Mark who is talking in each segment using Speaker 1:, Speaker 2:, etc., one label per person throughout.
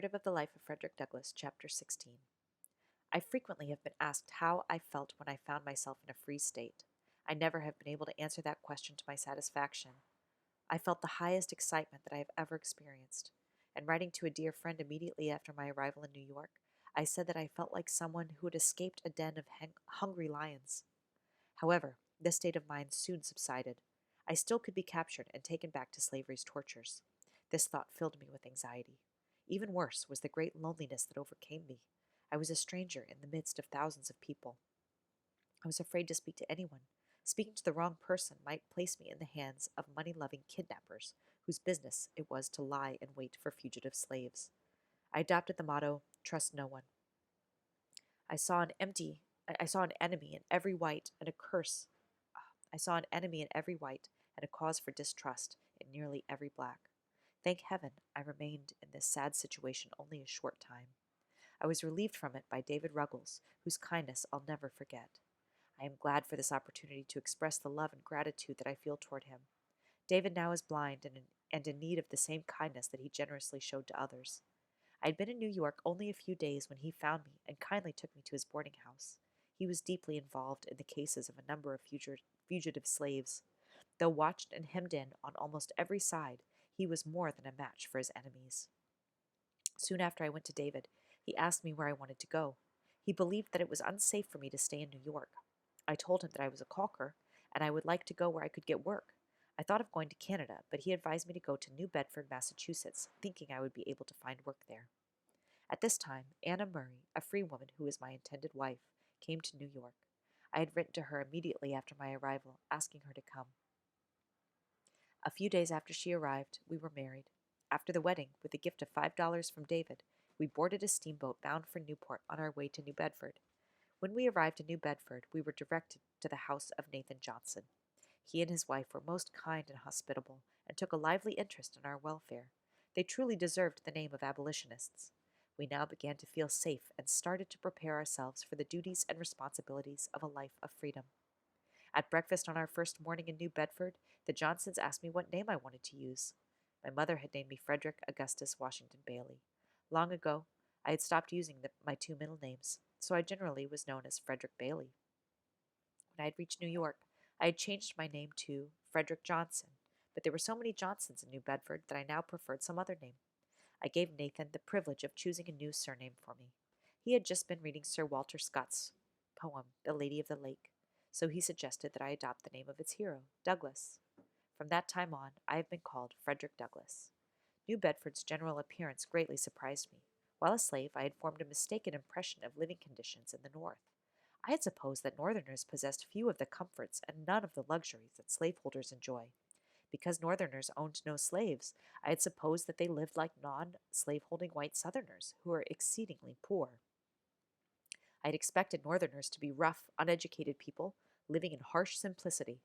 Speaker 1: Narrative of the Life of Frederick Douglass, Chapter 16. I frequently have been asked how I felt when I found myself in a free state. I never have been able to answer that question to my satisfaction. I felt the highest excitement that I have ever experienced. And writing to a dear friend immediately after my arrival in New York, I said that I felt like someone who had escaped a den of hungry lions. However, this state of mind soon subsided. I still could be captured and taken back to slavery's tortures. This thought filled me with anxiety. Even worse was the great loneliness that overcame me. I was a stranger in the midst of thousands of people. I was afraid to speak to anyone. Speaking to the wrong person might place me in the hands of money-loving kidnappers, whose business it was to lie in wait for fugitive slaves. I adopted the motto, "Trust no one." I saw an empty I saw an enemy in every white and a curse. I saw an enemy in every white and a cause for distrust in nearly every black. Thank heaven, I remained in this sad situation only a short time. I was relieved from it by David Ruggles, whose kindness I'll never forget. I am glad for this opportunity to express the love and gratitude that I feel toward him. David now is blind and in need of the same kindness that he generously showed to others. I had been in New York only a few days when he found me and kindly took me to his boarding house. He was deeply involved in the cases of a number of fugitive slaves. Though watched and hemmed in on almost every side, he was more than a match for his enemies. Soon after I went to David, he asked me where I wanted to go. He believed that it was unsafe for me to stay in New York. I told him that I was a caulker, and I would like to go where I could get work. I thought of going to Canada, but he advised me to go to New Bedford, Massachusetts, thinking I would be able to find work there. At this time, Anna Murray, a free woman who was my intended wife, came to New York. I had written to her immediately after my arrival, asking her to come. A few days after she arrived, we were married. After the wedding, with a gift of $5 from David, we boarded a steamboat bound for Newport on our way to New Bedford. When we arrived in New Bedford, we were directed to the house of Nathan Johnson. He and his wife were most kind and hospitable, and took a lively interest in our welfare. They truly deserved the name of abolitionists. We now began to feel safe and started to prepare ourselves for the duties and responsibilities of a life of freedom. At breakfast on our first morning in New Bedford, the Johnsons asked me what name I wanted to use. My mother had named me Frederick Augustus Washington Bailey. Long ago, I had stopped using my two middle names, so I generally was known as Frederick Bailey. When I had reached New York, I had changed my name to Frederick Johnson, but there were so many Johnsons in New Bedford that I now preferred some other name. I gave Nathan the privilege of choosing a new surname for me. He had just been reading Sir Walter Scott's poem, The Lady of the Lake, so he suggested that I adopt the name of its hero, Douglas. From that time on, I have been called Frederick Douglass. New Bedford's general appearance greatly surprised me. While a slave, I had formed a mistaken impression of living conditions in the North. I had supposed that Northerners possessed few of the comforts and none of the luxuries that slaveholders enjoy. Because Northerners owned no slaves, I had supposed that they lived like non-slaveholding white Southerners, who were exceedingly poor. I had expected Northerners to be rough, uneducated people, living in harsh simplicity.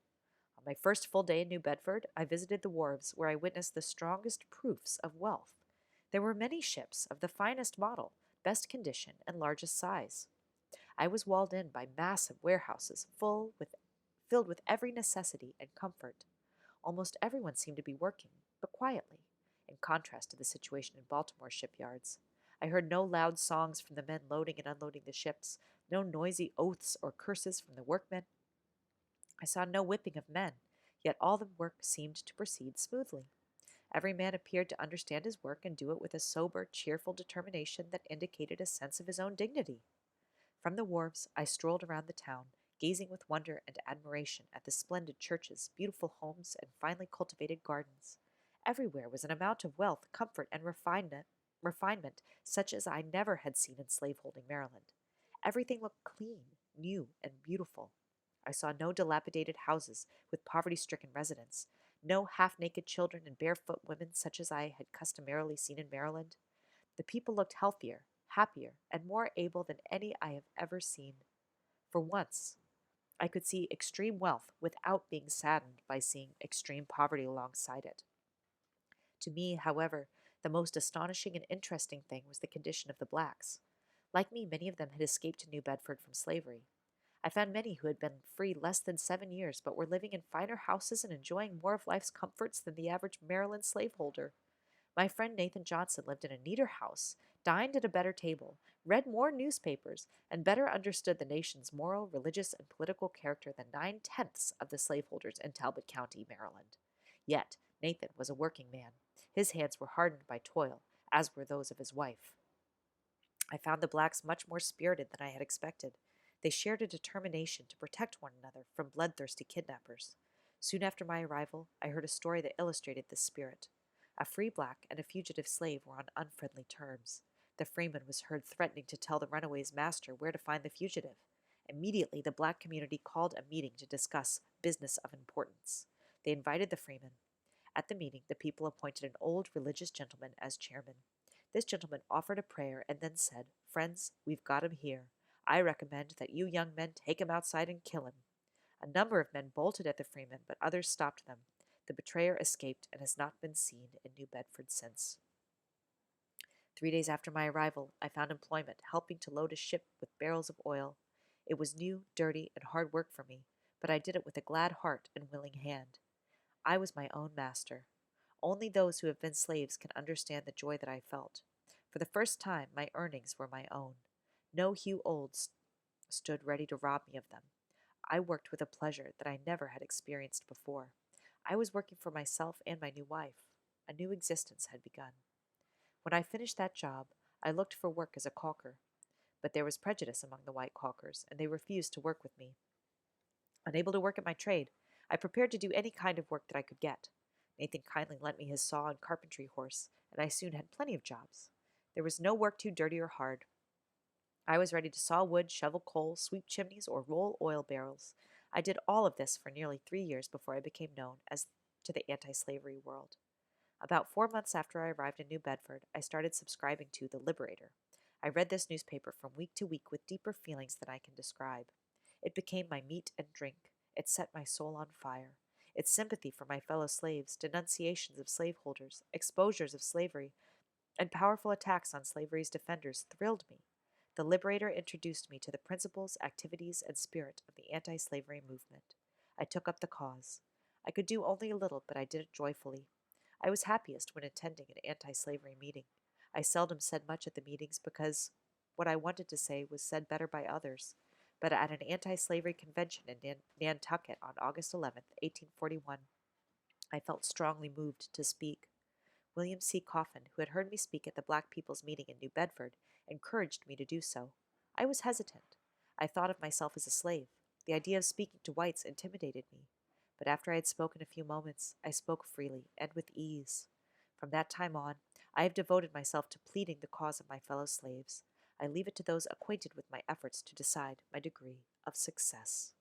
Speaker 1: On my first full day in New Bedford, I visited the wharves, where I witnessed the strongest proofs of wealth. There were many ships of the finest model, best condition, and largest size. I was walled in by massive warehouses filled with every necessity and comfort. Almost everyone seemed to be working, but quietly, in contrast to the situation in Baltimore shipyards. I heard no loud songs from the men loading and unloading the ships, no noisy oaths or curses from the workmen. I saw no whipping of men, yet all the work seemed to proceed smoothly. Every man appeared to understand his work and do it with a sober, cheerful determination that indicated a sense of his own dignity. From the wharves, I strolled around the town, gazing with wonder and admiration at the splendid churches, beautiful homes, and finely cultivated gardens. Everywhere was an amount of wealth, comfort, and refinement such as I never had seen in slaveholding Maryland. Everything looked clean, new, and beautiful. I saw no dilapidated houses with poverty-stricken residents, no half-naked children and barefoot women such as I had customarily seen in Maryland. The people looked healthier, happier, and more able than any I have ever seen. For once, I could see extreme wealth without being saddened by seeing extreme poverty alongside it. To me, however, the most astonishing and interesting thing was the condition of the blacks. Like me, many of them had escaped to New Bedford from slavery. I found many who had been free less than 7 years, but were living in finer houses and enjoying more of life's comforts than the average Maryland slaveholder. My friend Nathan Johnson lived in a neater house, dined at a better table, read more newspapers, and better understood the nation's moral, religious, and political character than 9/10 of the slaveholders in Talbot County, Maryland. Yet, Nathan was a working man. His hands were hardened by toil, as were those of his wife. I found the blacks much more spirited than I had expected. They shared a determination to protect one another from bloodthirsty kidnappers. Soon after my arrival, I heard a story that illustrated this spirit. A free black and a fugitive slave were on unfriendly terms. The freeman was heard threatening to tell the runaway's master where to find the fugitive. Immediately, the black community called a meeting to discuss business of importance. They invited the freeman. At the meeting, the people appointed an old religious gentleman as chairman. This gentleman offered a prayer and then said, "Friends, we've got him here. I recommend that you young men take him outside and kill him." A number of men bolted at the freeman, but others stopped them. The betrayer escaped and has not been seen in New Bedford since. 3 days after my arrival, I found employment helping to load a ship with barrels of oil. It was new, dirty, and hard work for me, but I did it with a glad heart and willing hand. I was my own master. Only those who have been slaves can understand the joy that I felt. For the first time, my earnings were my own. No Hugh Olds stood ready to rob me of them. I worked with a pleasure that I never had experienced before. I was working for myself and my new wife. A new existence had begun. When I finished that job, I looked for work as a caulker, but there was prejudice among the white caulkers, and they refused to work with me. Unable to work at my trade, I prepared to do any kind of work that I could get. Nathan kindly lent me his saw and carpentry horse, and I soon had plenty of jobs. There was no work too dirty or hard. I was ready to saw wood, shovel coal, sweep chimneys, or roll oil barrels. I did all of this for nearly 3 years before I became known as to the anti-slavery world. About 4 months after I arrived in New Bedford, I started subscribing to The Liberator. I read this newspaper from week to week with deeper feelings than I can describe. It became my meat and drink. It set my soul on fire. Its sympathy for my fellow slaves, denunciations of slaveholders, exposures of slavery, and powerful attacks on slavery's defenders thrilled me. The Liberator introduced me to the principles, activities, and spirit of the anti-slavery movement. I took up the cause. I could do only a little, but I did it joyfully. I was happiest when attending an anti-slavery meeting. I seldom said much at the meetings because what I wanted to say was said better by others. But at an anti-slavery convention in Nantucket on August 11th, 1841, I felt strongly moved to speak. William C. Coffin, who had heard me speak at the Black People's Meeting in New Bedford, encouraged me to do so. I was hesitant. I thought of myself as a slave. The idea of speaking to whites intimidated me. But after I had spoken a few moments, I spoke freely and with ease. From that time on, I have devoted myself to pleading the cause of my fellow slaves. I leave it to those acquainted with my efforts to decide my degree of success.